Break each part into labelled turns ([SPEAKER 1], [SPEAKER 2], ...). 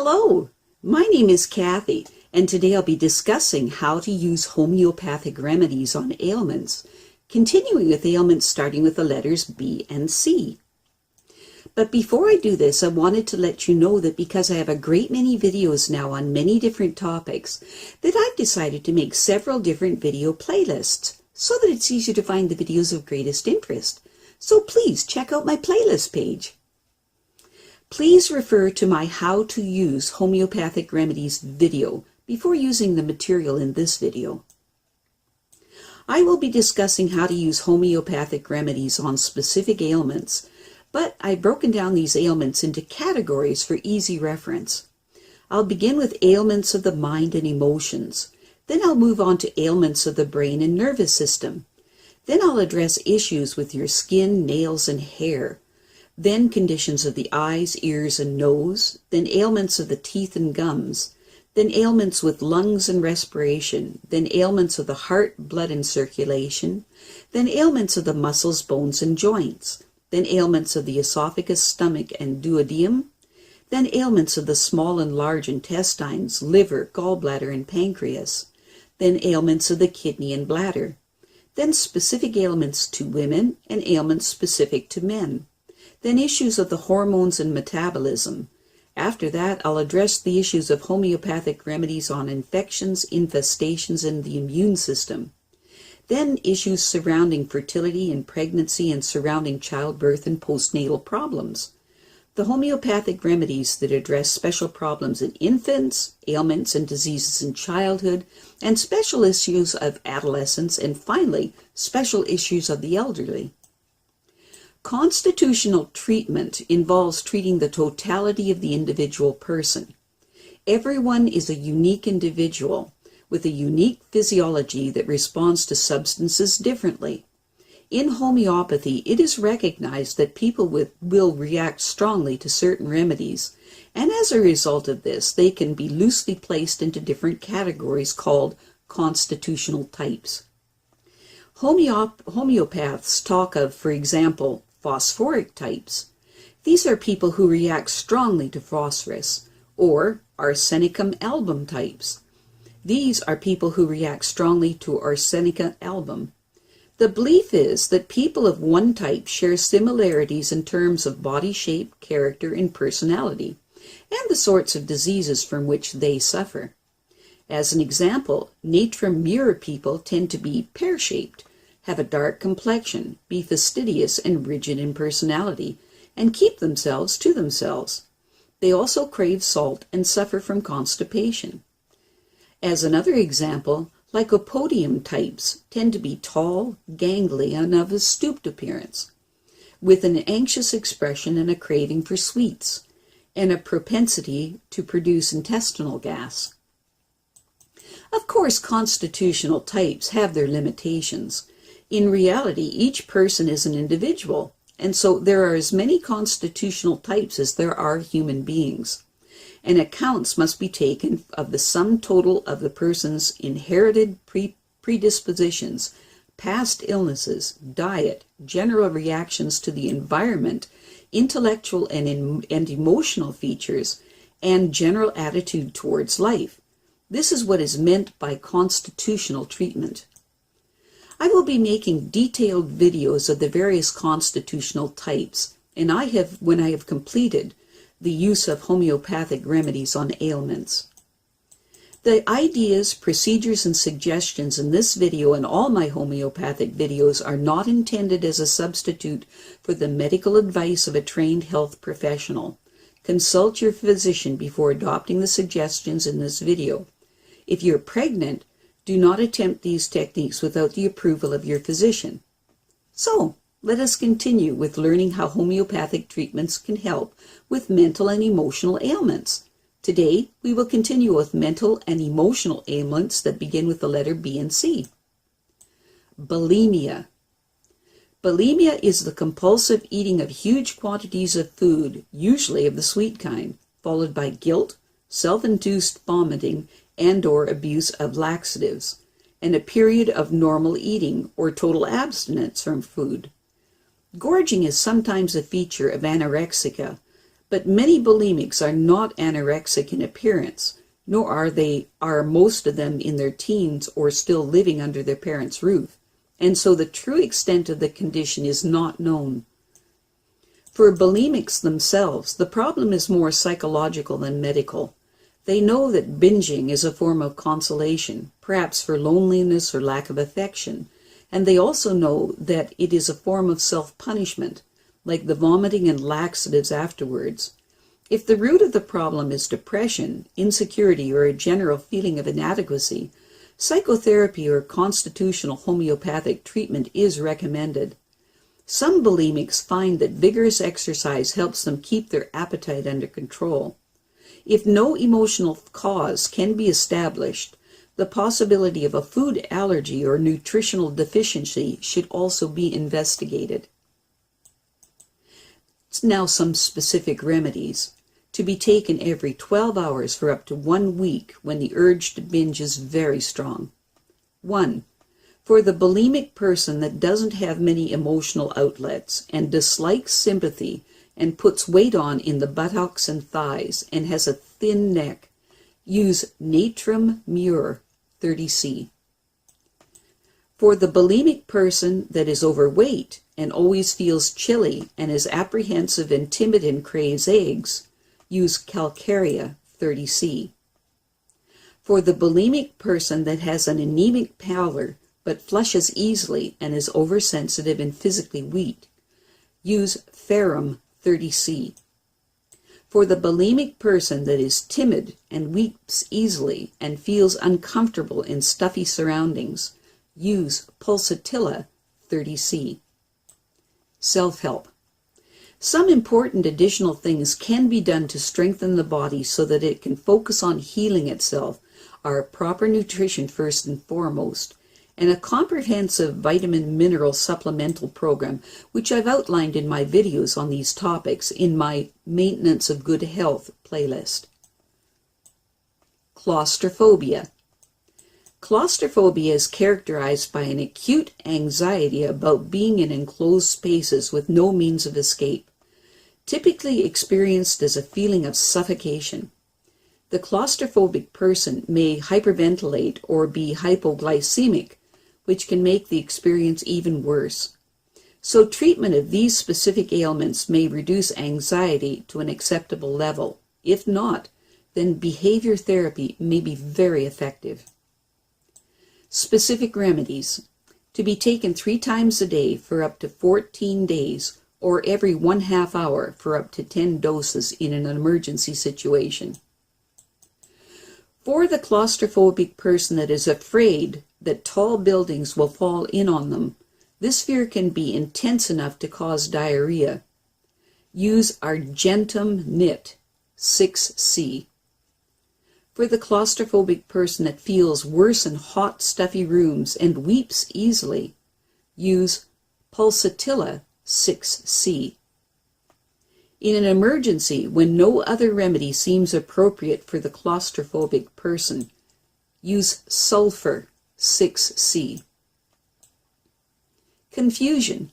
[SPEAKER 1] Hello, my name is Kathy, and today I'll be discussing how to use homeopathic remedies on ailments, continuing with ailments starting with the letters B and C. But before I do this, I wanted to let you know that because I have a great many videos now on many different topics, that I've decided to make several different video playlists so that it's easier to find the videos of greatest interest. So please check out my playlist page. Please refer to my How to Use Homeopathic Remedies video before using the material in this video. I will be discussing how to use homeopathic remedies on specific ailments, but I've broken down these ailments into categories for easy reference. I'll begin with ailments of the mind and emotions. Then I'll move on to ailments of the brain and nervous system. Then I'll address issues with your skin, nails, and hair. Then conditions of the eyes, ears, and nose. Then ailments of the teeth and gums. Then ailments with lungs and respiration. Then ailments of the heart, blood, and circulation. Then ailments of the muscles, bones, and joints. Then ailments of the esophagus, stomach, and duodenum. Then ailments of the small and large intestines, liver, gallbladder, and pancreas. Then ailments of the kidney and bladder. Then specific ailments to women and ailments specific to men. Then issues of the hormones and metabolism. After that, I'll address the issues of homeopathic remedies on infections, infestations, and the immune system. Then issues surrounding fertility and pregnancy and surrounding childbirth and postnatal problems. The homeopathic remedies that address special problems in infants, ailments and diseases in childhood, and special issues of adolescents, and finally, special issues of the elderly. Constitutional treatment involves treating the totality of the individual person. Everyone is a unique individual with a unique physiology that responds to substances differently. In homeopathy, it is recognized that people will react strongly to certain remedies, and as a result of this, they can be loosely placed into different categories called constitutional types. Homeopaths talk of, for example, phosphoric types. These are people who react strongly to phosphorus, or arsenicum album types. These are people who react strongly to arsenica album. The belief is that people of one type share similarities in terms of body shape, character, and personality, and the sorts of diseases from which they suffer. As an example, Natrum Mur people tend to be pear-shaped, have a dark complexion, be fastidious and rigid in personality, and keep themselves to themselves. They also crave salt and suffer from constipation. As another example, lycopodium types tend to be tall, gangly, and of a stooped appearance, with an anxious expression and a craving for sweets, and a propensity to produce intestinal gas. Of course, constitutional types have their limitations. In reality, each person is an individual, and so there are as many constitutional types as there are human beings. And accounts must be taken of the sum total of the person's inherited predispositions, past illnesses, diet, general reactions to the environment, intellectual and emotional features, and general attitude towards life. This is what is meant by constitutional treatment. I will be making detailed videos of the various constitutional types, and when I have completed the use of homeopathic remedies on ailments. The ideas, procedures, and suggestions in this video and all my homeopathic videos are not intended as a substitute for the medical advice of a trained health professional. Consult your physician before adopting the suggestions in this video. If you're pregnant, do not attempt these techniques without the approval of your physician. So, let us continue with learning how homeopathic treatments can help with mental and emotional ailments. Today, we will continue with mental and emotional ailments that begin with the letter B and C. Bulimia. Bulimia is the compulsive eating of huge quantities of food, usually of the sweet kind, followed by guilt, self-induced vomiting, and/or abuse of laxatives, and a period of normal eating or total abstinence from food. Gorging is sometimes a feature of anorexica, But many bulimics are not anorexic in appearance, nor are most of them in their teens or still living under their parents' roof, and so the true extent of the condition is not known. For bulimics themselves, the problem is more psychological than medical. They know that binging is a form of consolation, perhaps for loneliness or lack of affection, and they also know that it is a form of self-punishment, like the vomiting and laxatives afterwards. If the root of the problem is depression, insecurity, or a general feeling of inadequacy, psychotherapy or constitutional homeopathic treatment is recommended. Some bulimics find that vigorous exercise helps them keep their appetite under control. If no emotional cause can be established, the possibility of a food allergy or nutritional deficiency should also be investigated. Now some specific remedies, to be taken every 12 hours for up to 1 week when the urge to binge is very strong. 1. For the bulimic person that doesn't have many emotional outlets and dislikes sympathy and puts weight on in the buttocks and thighs and has a thin neck, use Natrum Mur 30C. For the bulimic person that is overweight and always feels chilly and is apprehensive and timid and craves eggs, use Calcarea 30C. For the bulimic person that has an anemic pallor but flushes easily and is oversensitive and physically weak, use Ferrum 30C. For the bulimic person that is timid and weeps easily and feels uncomfortable in stuffy surroundings, use Pulsatilla 30C. Self-help. Some important additional things can be done to strengthen the body so that it can focus on healing itself, are proper nutrition first and foremost, and a comprehensive vitamin mineral supplemental program, which I've outlined in my videos on these topics in my Maintenance of Good Health playlist. Claustrophobia. Claustrophobia is characterized by an acute anxiety about being in enclosed spaces with no means of escape, typically experienced as a feeling of suffocation. The claustrophobic person may hyperventilate or be hypoglycemic, which can make the experience even worse. So treatment of these specific ailments may reduce anxiety to an acceptable level. If not, then behavior therapy may be very effective. Specific remedies, to be taken 3 times a day for up to 14 days or every 1/2 hour for up to 10 doses in an emergency situation. For the claustrophobic person that is afraid that tall buildings will fall in on them, this fear can be intense enough to cause diarrhea. Use Argentum Nit 6C. For the claustrophobic person that feels worse in hot, stuffy rooms and weeps easily, use Pulsatilla 6C. In an emergency, when no other remedy seems appropriate for the claustrophobic person, use Sulphur 6C. Confusion.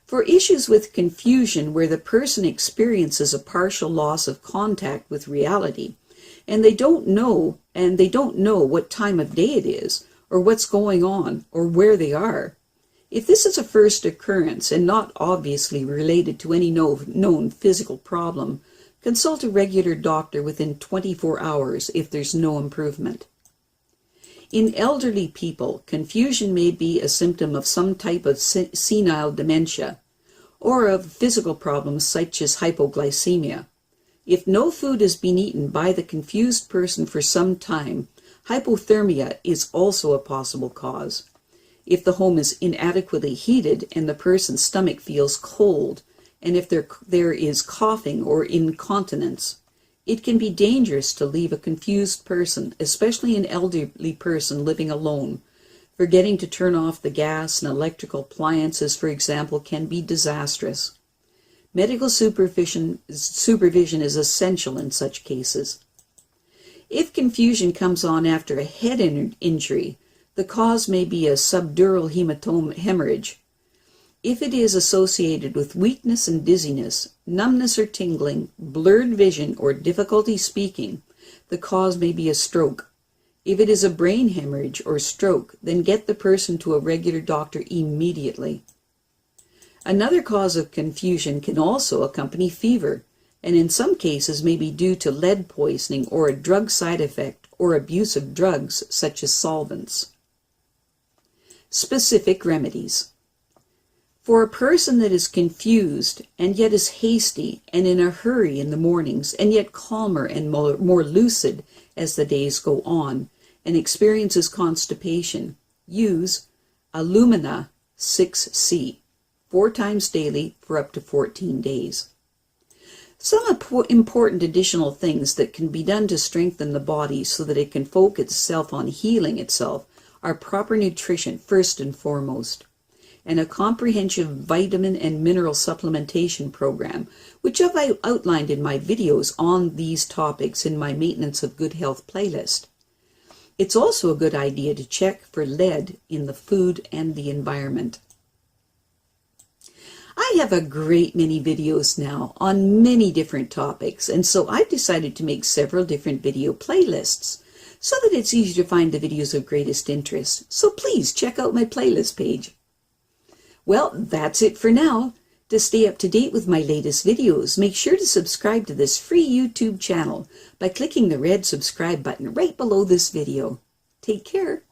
[SPEAKER 1] For issues with confusion where the person experiences a partial loss of contact with reality, and they don't know what time of day it is, or what's going on, or where they are. If this is a first occurrence and not obviously related to any known physical problem, consult a regular doctor within 24 hours if there's no improvement. In elderly people, confusion may be a symptom of some type of senile dementia, or of physical problems such as hypoglycemia. If no food has been eaten by the confused person for some time, hypothermia is also a possible cause. If the home is inadequately heated and the person's stomach feels cold, and if there is coughing or incontinence, it can be dangerous to leave a confused person, especially an elderly person living alone. Forgetting to turn off the gas and electrical appliances, for example, can be disastrous. Medical supervision is essential in such cases. If confusion comes on after a head injury, the cause may be a subdural hemorrhage. If it is associated with weakness and dizziness, numbness or tingling, blurred vision, or difficulty speaking, the cause may be a stroke. If it is a brain hemorrhage or stroke, then get the person to a regular doctor immediately. Another cause of confusion can also accompany fever, and in some cases may be due to lead poisoning or a drug side effect or abuse of drugs such as solvents. Specific remedies. For a person that is confused and yet is hasty and in a hurry in the mornings and yet calmer and more lucid as the days go on and experiences constipation, use Alumina 6C 4 times daily for up to 14 days. Some important additional things that can be done to strengthen the body so that it can focus itself on healing itself are proper nutrition first and foremost, and a comprehensive vitamin and mineral supplementation program, which I've outlined in my videos on these topics in my Maintenance of Good Health playlist. It's also a good idea to check for lead in the food and the environment. I have a great many videos now on many different topics, and so I've decided to make several different video playlists so that it's easy to find the videos of greatest interest. So please check out my playlist page. Well, that's it for now. To stay up to date with my latest videos, make sure to subscribe to this free YouTube channel by clicking the red subscribe button right below this video. Take care.